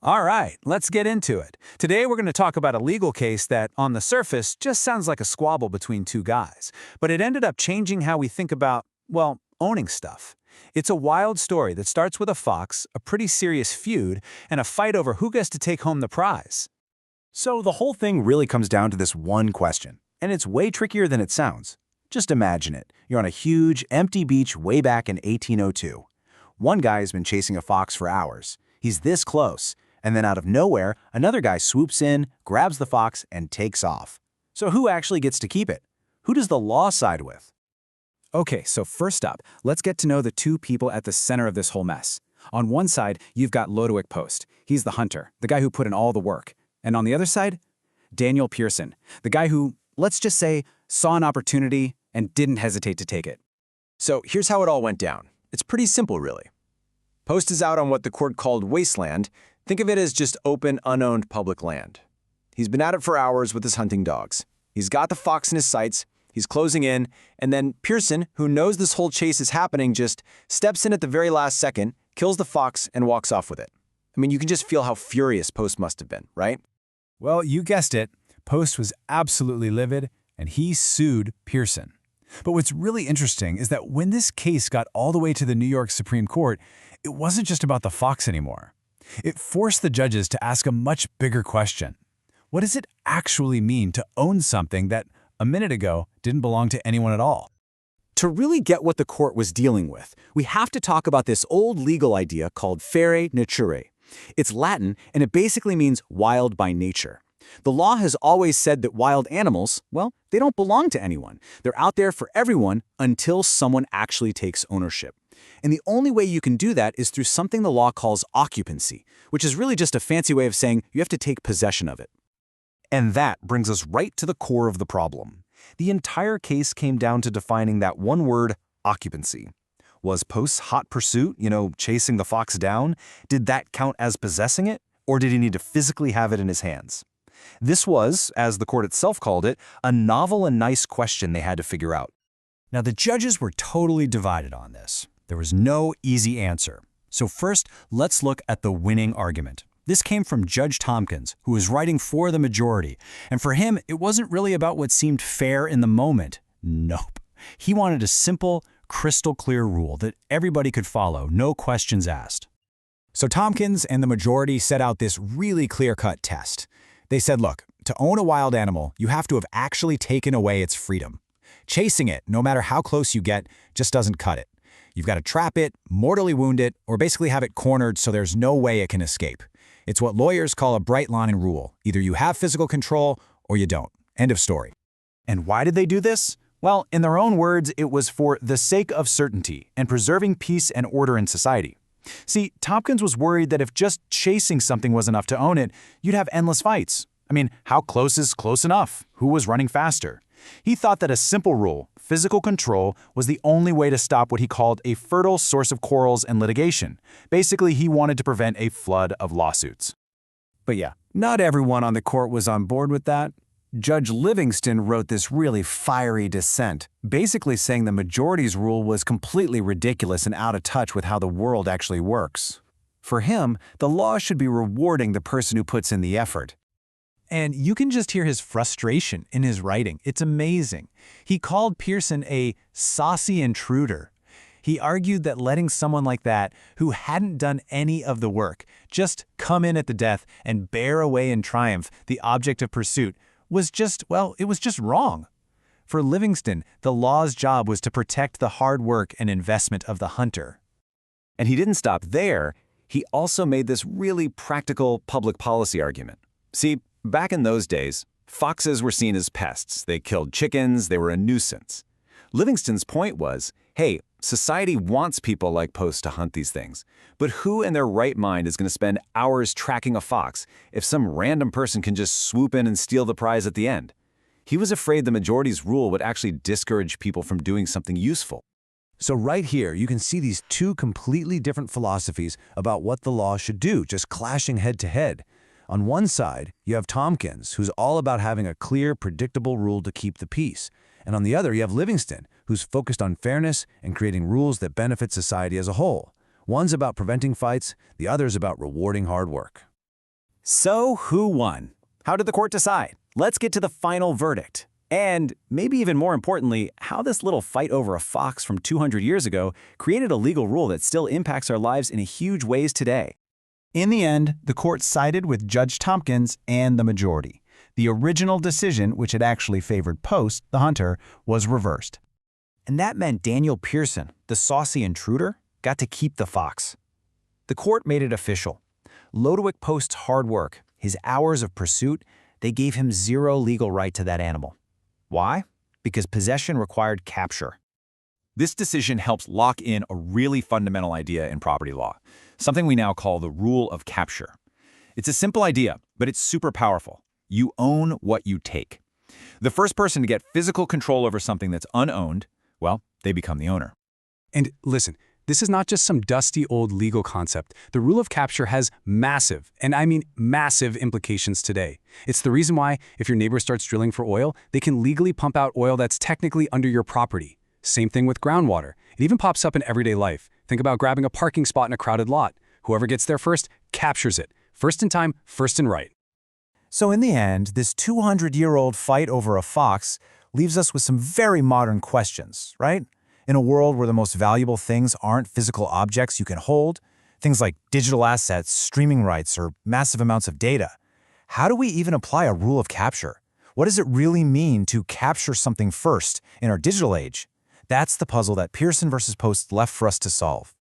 All right, let's get into it. Today we're going to talk about a legal case that, on the surface, just sounds like a squabble between two guys. But it ended up changing how we think about, well, owning stuff. It's a wild story that starts with a fox, a pretty serious feud, and a fight over who gets to take home the prize. So the whole thing really comes down to this one question, and it's way trickier than it sounds. Just imagine it. You're on a huge, empty beach way back in 1802. One guy has been chasing a fox for hours. He's this close, and then out of nowhere, another guy swoops in, grabs the fox, and takes off. So who actually gets to keep it? Who does the law side with? Okay, so first up, let's get to know the two people at the center of this whole mess. On one side, you've got Lodewick Post. He's the hunter, the guy who put in all the work. And on the other side, Daniel Pierson, the guy who, let's just say, saw an opportunity and didn't hesitate to take it. So here's how it all went down. It's pretty simple, really. Post is out on what the court called wasteland. Think of it as just open, unowned public land. He's been at it for hours with his hunting dogs. He's got the fox in his sights, he's closing in, and then Pierson, who knows this whole chase is happening, just steps in at the very last second, kills the fox, and walks off with it. I mean, you can just feel how furious Post must have been, right? Well, you guessed it. Post was absolutely livid, and he sued Pierson. But what's really interesting is that when this case got all the way to the New York Supreme Court, it wasn't just about the fox anymore. It forced the judges to ask a much bigger question. What does it actually mean to own something that, a minute ago, didn't belong to anyone at all? To really get what the court was dealing with, we have to talk about this old legal idea called faire natura. It's Latin, and it basically means wild by nature. The law has always said that wild animals, well, they don't belong to anyone. They're out there for everyone until someone actually takes ownership. And the only way you can do that is through something the law calls occupancy, which is really just a fancy way of saying you have to take possession of it. And that brings us right to the core of the problem. The entire case came down to defining that one word, occupancy. Was Post's hot pursuit, chasing the fox down, did that count as possessing it, or did he need to physically have it in his hands? This was, as the court itself called it, a novel and nice question they had to figure out. Now, the judges were totally divided on this. There was no easy answer. So first, let's look at the winning argument. This came from Judge Tompkins, who was writing for the majority. And for him, it wasn't really about what seemed fair in the moment. Nope. He wanted a simple, crystal clear rule that everybody could follow, no questions asked. So Tompkins and the majority set out this really clear-cut test. They said, look, to own a wild animal, you have to have actually taken away its freedom. Chasing it, no matter how close you get, just doesn't cut it. You've got to trap it, mortally wound it, or basically have it cornered so there's no way it can escape. It's what lawyers call a bright line rule. Either you have physical control or you don't. End of story. And why did they do this? Well, in their own words, it was for the sake of certainty and preserving peace and order in society. See, Tompkins was worried that if just chasing something was enough to own it, you'd have endless fights. I mean, how close is close enough? Who was running faster? He thought that a simple rule, physical control, was the only way to stop what he called a fertile source of quarrels and litigation. Basically, he wanted to prevent a flood of lawsuits. But yeah, not everyone on the court was on board with that. Judge Livingston wrote this really fiery dissent, basically saying the majority's rule was completely ridiculous and out of touch with how the world actually works. For him, the law should be rewarding the person who puts in the effort. And you can just hear his frustration in his writing. It's amazing. He called Pierson a saucy intruder. He argued that letting someone like that, who hadn't done any of the work, just come in at the death and bear away in triumph the object of pursuit was just, well, it was just wrong. For Livingston, the law's job was to protect the hard work and investment of the hunter. And he didn't stop there. He also made this really practical public policy argument. See, back in those days, foxes were seen as pests. They killed chickens, they were a nuisance. Livingston's point was, hey, society wants people like Post to hunt these things, but who in their right mind is going to spend hours tracking a fox if some random person can just swoop in and steal the prize at the end? He was afraid the majority's rule would actually discourage people from doing something useful. So right here, you can see these two completely different philosophies about what the law should do, just clashing head to head. On one side, you have Tompkins, who's all about having a clear, predictable rule to keep the peace. And on the other, you have Livingston, who's focused on fairness and creating rules that benefit society as a whole. One's about preventing fights, the other's about rewarding hard work. So who won? How did the court decide? Let's get to the final verdict. And maybe even more importantly, how this little fight over a fox from 200 years ago created a legal rule that still impacts our lives in huge ways today. In the end, the court sided with Judge Tompkins and the majority. The original decision, which had actually favored Post, the hunter, was reversed. And that meant Daniel Pierson, the saucy intruder, got to keep the fox. The court made it official. Lodewyk Post's hard work, his hours of pursuit, they gave him zero legal right to that animal. Why? Because possession required capture. This decision helps lock in a really fundamental idea in property law, something we now call the rule of capture. It's a simple idea, but it's super powerful. You own what you take. The first person to get physical control over something that's unowned, well, they become the owner. And listen, this is not just some dusty old legal concept. The rule of capture has massive, and I mean massive implications today. It's the reason why, if your neighbor starts drilling for oil, they can legally pump out oil that's technically under your property. Same thing with groundwater. It even pops up in everyday life. Think about grabbing a parking spot in a crowded lot. Whoever gets there first captures it. First in time, first in right. So in the end, this 200-year-old fight over a fox leaves us with some very modern questions, right? In a world where the most valuable things aren't physical objects you can hold, things like digital assets, streaming rights, or massive amounts of data, how do we even apply a rule of capture? What does it really mean to capture something first in our digital age? That's the puzzle that Pierson versus Post left for us to solve.